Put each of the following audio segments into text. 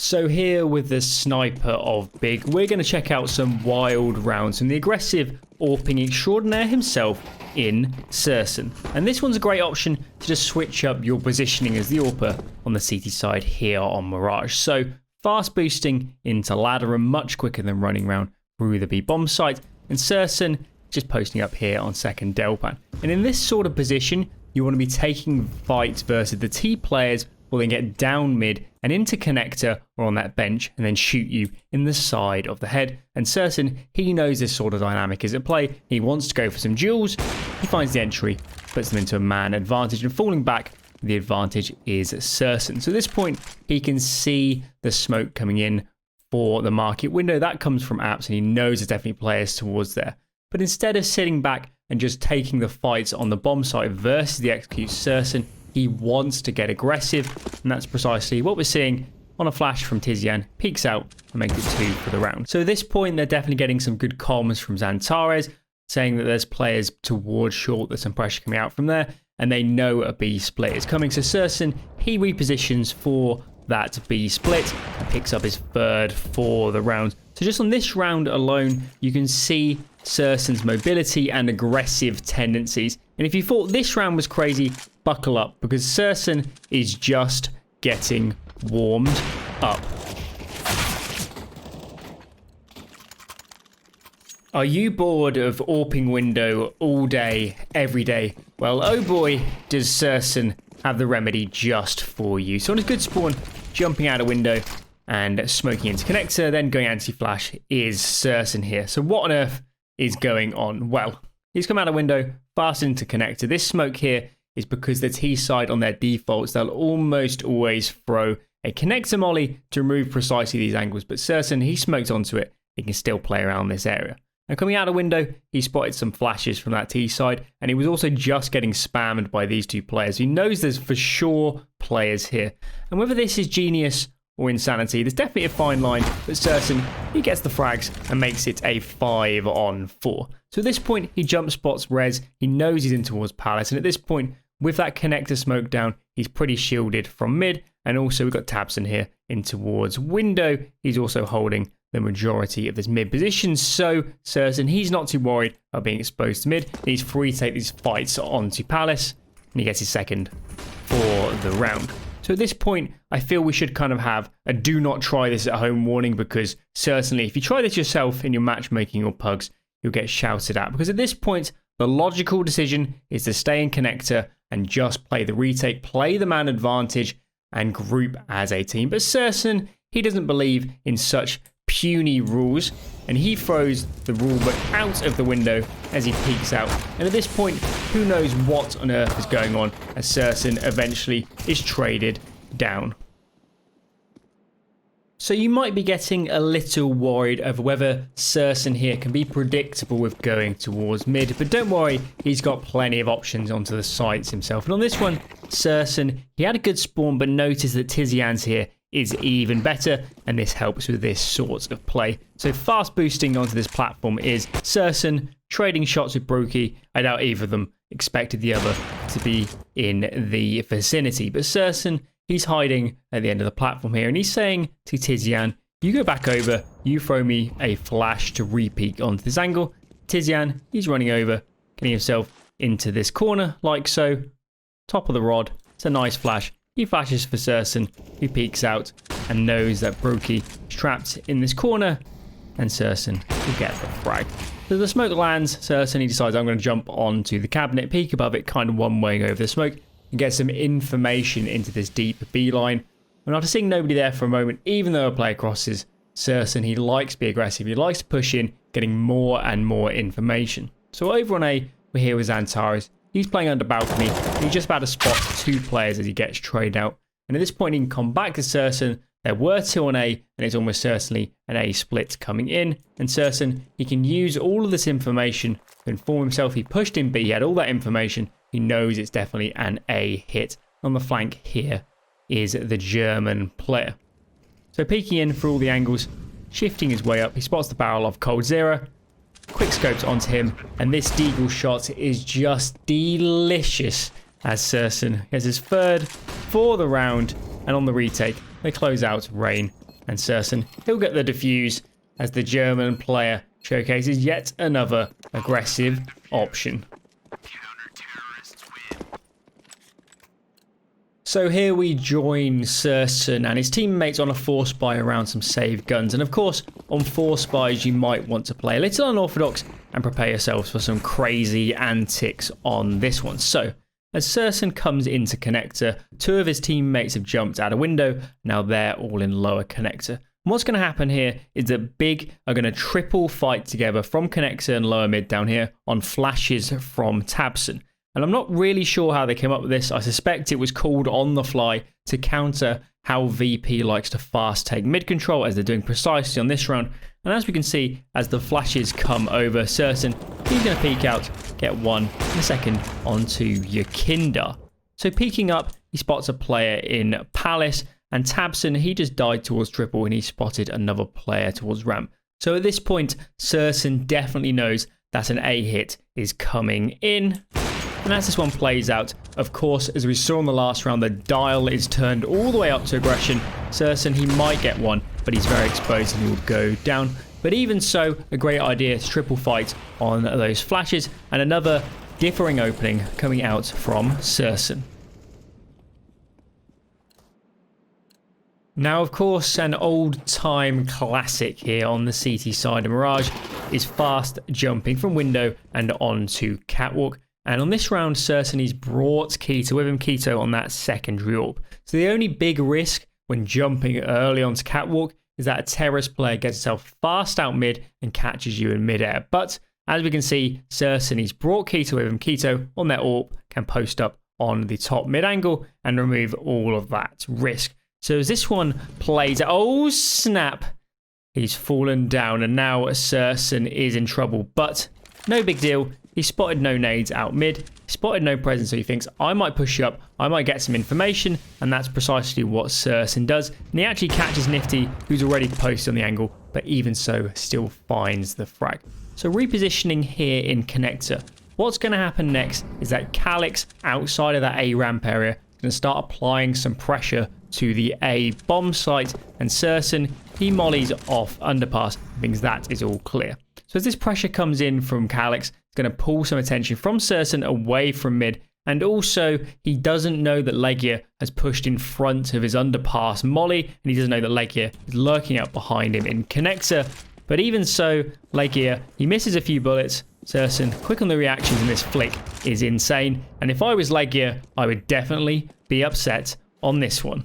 So here with the sniper of Big, we're going to check out some wild rounds from the aggressive AWPing extraordinaire himself in syrsoN. And this one's a great option to just switch up your positioning as the AWPer on the CT side here on Mirage. So fast boosting into ladder and much quicker than running around through the B bomb site. And syrsoN just posting up here on second Delpan. And in this sort of position, you want to be taking fights versus the T players will then get down mid and into connector or on that bench and then shoot you in the side of the head. And syrsoN, he knows this sort of dynamic is at play. He wants to go for some duels. He finds the entry, puts them into a man advantage, and falling back, the advantage is syrsoN. So at this point, he can see the smoke coming in for the market window. That comes from apps, and he knows there's definitely players towards there. But instead of sitting back and just taking the fights on the bomb site versus the execute syrsoN, he wants to get aggressive, and that's precisely what we're seeing on a flash from Tizian. Peeks out and makes it 2 for the round. So at this point, they're definitely getting some good comms from Xantares, saying that there's players towards short, there's some pressure coming out from there, and they know a B split is coming. So syrsoN, he repositions for that B split and picks up his third for the round. So just on this round alone, you can see syrsoN's mobility and aggressive tendencies. And if you thought this round was crazy, buckle up, because syrsoN is just getting warmed up. Are you bored of AWPing window all day, every day? Well, oh boy, does syrsoN have the remedy just for you. So on his good spawn, jumping out a window and smoking into connector, then going anti-flash is syrsoN here. So what on earth is going on? Well, he's come out a window, fast into connector. This smoke here is because the T side on their defaults, they'll almost always throw a connector molly to remove precisely these angles. But syrsoN, he smoked onto it. He can still play around this area. And coming out a window, he spotted some flashes from that T side, and he was also just getting spammed by these two players. He knows there's for sure players here. And whether this is genius or insanity, there's definitely a fine line, but syrsoN, he gets the frags and makes it a 5-on-4. So at this point, he jump spots Res, he knows he's in towards Palace, and at this point, with that connector smoke down, he's pretty shielded from mid, and also we've got tabseN here in towards window. He's also holding the majority of this mid position, so syrsoN, he's not too worried about being exposed to mid. He's free to take these fights onto Palace, and he gets his second for the round. So at this point, I feel we should kind of have a do not try this at home warning, because certainly if you try this yourself in your matchmaking or pugs, you'll get shouted at. Because at this point, the logical decision is to stay in connector and just play the retake, play the man advantage, and group as a team. But syrsoN, he doesn't believe in such puny rules, and he throws the rulebook out of the window as he peeks out. And at this point, who knows what on earth is going on as syrsoN eventually is traded down. So you might be getting a little worried over whether syrsoN here can be predictable with going towards mid, but don't worry, he's got plenty of options onto the sides himself. And on this one, syrsoN, he had a good spawn, but notice that Tizian's here is even better, and this helps with this sort of play. So fast boosting onto this platform is syrsoN, trading shots with Brokey. I doubt either of them expected the other to be in the vicinity, but syrsoN, he's hiding at the end of the platform here, and he's saying to Tizian, you go back over, you throw me a flash to re-peek onto this angle. Tizian, he's running over, getting himself into this corner like so. Top of the rod, it's a nice flash. He flashes for syrsoN, who peeks out and knows that Brokey is trapped in this corner, and syrsoN will get the frag. So the smoke lands, syrsoN, he decides I'm going to jump onto the cabinet, peek above it, kind of one-waying over the smoke, and get some information into this deep B line. And after seeing nobody there for a moment, even though a player crosses, syrsoN, he likes to be aggressive, he likes to push in, getting more and more information. So over on A, we're here with Xantares. He's playing under balcony. He's just about to spot two players as he gets traded out. And at this point, he can come back to syrsoN. There were two on A, and it's almost certainly an A split coming in. And syrsoN, he can use all of this information to inform himself. He pushed in B, he had all that information. He knows it's definitely an A hit. On the flank here is the German player. So peeking in for all the angles, shifting his way up. He spots the barrel of Cold Zero. Quick scopes onto him, and this deagle shot is just delicious as syrsoN has his third for the round, and on the retake they close out Rain And syrsoN, he'll get the defuse as the German player showcases yet another aggressive option. So here we join syrsoN and his teammates on a force buy around some saved guns. And of course, on force buys, you might want to play a little unorthodox and prepare yourselves for some crazy antics on this one. So as syrsoN comes into connector, two of his teammates have jumped out a window. Now they're all in lower connector. And what's going to happen here is that Big are going to triple fight together from connector and lower mid down here on flashes from tabseN. And I'm not really sure how they came up with this. I suspect it was called on the fly to counter how VP likes to fast take mid control, as they're doing precisely on this round. And as we can see, as the flashes come over syrsoN, he's going to peek out, get one in a second onto your Kinder. So peeking up, he spots a player in Palace, and tabseN, he just died towards triple and he spotted another player towards ramp. So at this point, syrsoN definitely knows that an A hit is coming in. And as this one plays out, of course, as we saw in the last round, the dial is turned all the way up to aggression. syrsoN, he might get one, but he's very exposed and he will go down. But even so, a great idea to triple fight on those flashes, and another differing opening coming out from syrsoN. Now, of course, an old-time classic here on the CT side of Mirage is fast jumping from window and onto Catwalk. And on this round, syrsoN, he's brought Keto with him, Keto on that secondary AWP. So the only big risk when jumping early onto Catwalk is that a terrorist player gets himself fast out mid and catches you in midair. But as we can see, syrsoN, he's brought Keto with him. Keto on their AWP can post up on the top mid angle and remove all of that risk. So as this one plays, oh snap, he's fallen down and now syrsoN is in trouble. But no big deal. He spotted no nades out mid, he spotted no presence, so he thinks, I might push up, I might get some information, and that's precisely what syrsoN does. And he actually catches Nifty, who's already posted on the angle, but even so, still finds the frag. So repositioning here in connector. What's going to happen next is that Calyx, outside of that A ramp area, is going to start applying some pressure to the A bomb site, and syrsoN, he mollies off underpass, and thinks that is all clear. So as this pressure comes in from Calyx, it's going to pull some attention from syrsoN away from mid. And also, he doesn't know that Legia has pushed in front of his underpass molly. And he doesn't know that Legia is lurking out behind him in connector. But even so, Legia, he misses a few bullets. syrsoN, quick on the reactions in this flick is insane. And if I was Legia, I would definitely be upset on this one.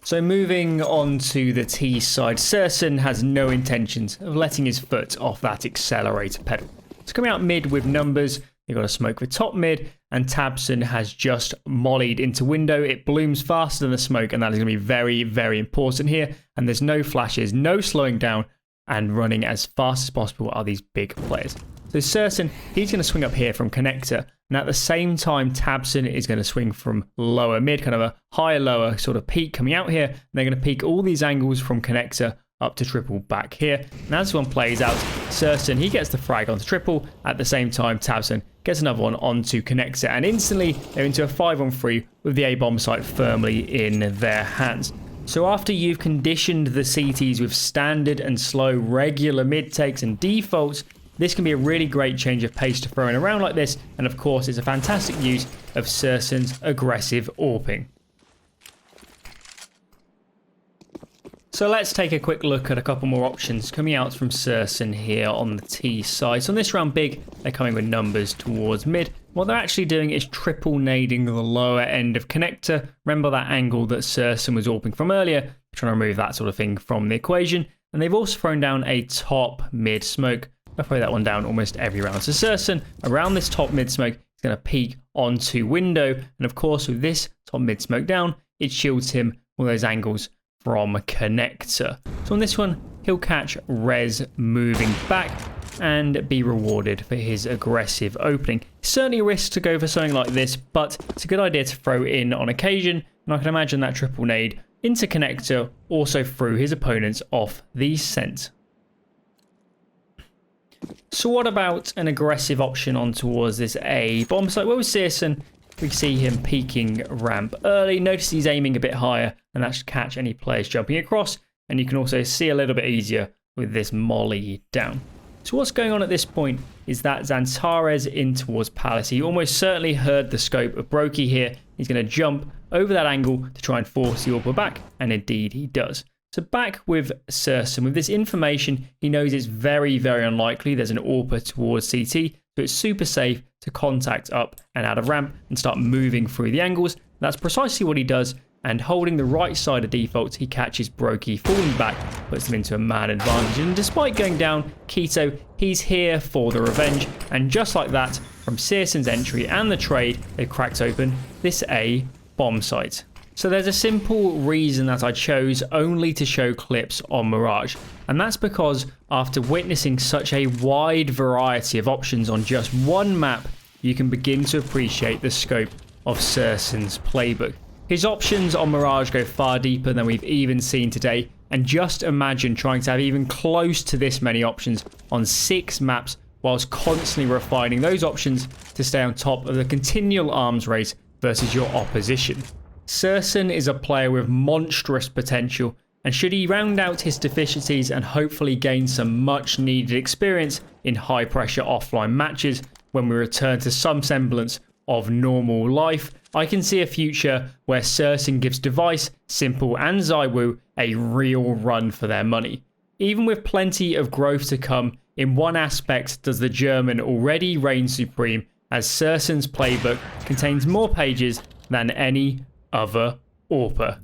So moving on to the T side, syrsoN has no intentions of letting his foot off that accelerator pedal. It's coming out mid with numbers. You've got a smoke for top mid, and tabseN has just mollied into window. It blooms faster than the smoke, and that is going to be very, very important here. And there's no flashes, no slowing down, and running as fast as possible are these big players. So syrsoN, he's going to swing up here from connector, and at the same time, tabseN is going to swing from lower mid, kind of a higher lower sort of peak coming out here. And they're going to peak all these angles from connector up to triple back here. And as this one plays out, syrsoN, he gets the frag onto triple. At the same time, tabseN gets another one onto connector, and instantly they're into a 5-on-3 with the A bomb site firmly in their hands. So after you've conditioned the CTs with standard and slow regular mid takes and defaults, this can be a really great change of pace to throw in around like this, and of course it's a fantastic use of syrsoN's aggressive AWPing. So let's take a quick look at a couple more options coming out from syrsoN here on the T side. So on this round big, they're coming with numbers towards mid. What they're actually doing is triple nading the lower end of connector. Remember that angle that syrsoN was AWPing from earlier, trying to remove that sort of thing from the equation. And they've also thrown down a top mid smoke. I throw that one down almost every round. So syrsoN, around this top mid smoke, is going to peek onto window. And of course, with this top mid smoke down, it shields him all those angles from connector. So on this one, he'll catch Rez moving back and be rewarded for his aggressive opening. Certainly a risk to go for something like this, but it's a good idea to throw in on occasion. And I can imagine that triple nade into connector also threw his opponents off the scent. So what about an aggressive option on towards this A bomb site? Well, with syrsoN, we see him peeking ramp early. Notice he's aiming a bit higher, and that should catch any players jumping across. And you can also see a little bit easier with this molly down. So what's going on at this point is that Xantares in towards Palace. He almost certainly heard the scope of Brokey here. He's going to jump over that angle to try and force the AWP back, and indeed he does. So back with syrsoN. With this information, he knows it's very, very unlikely there's an AWP towards CT, so it's super safe to contact up and out of ramp and start moving through the angles. That's precisely what he does, and holding the right side of default, he catches Brokey falling back, puts him into a mad advantage. And despite going down, Keto, he's here for the revenge, and just like that, from syrsoN's entry and the trade, they've cracked open this A bomb site. So there's a simple reason that I chose only to show clips on Mirage, and that's because after witnessing such a wide variety of options on just one map, you can begin to appreciate the scope of syrsoN's playbook. His options on Mirage go far deeper than we've even seen today, and just imagine trying to have even close to this many options on 6 maps whilst constantly refining those options to stay on top of the continual arms race versus your opposition. syrsoN is a player with monstrous potential, and should he round out his deficiencies and hopefully gain some much needed experience in high pressure offline matches when we return to some semblance of normal life, I can see a future where syrsoN gives Device, Simple and ZywOo a real run for their money. Even with plenty of growth to come, in one aspect does the German already reign supreme, as syrsoN's playbook contains more pages than any other AWPer.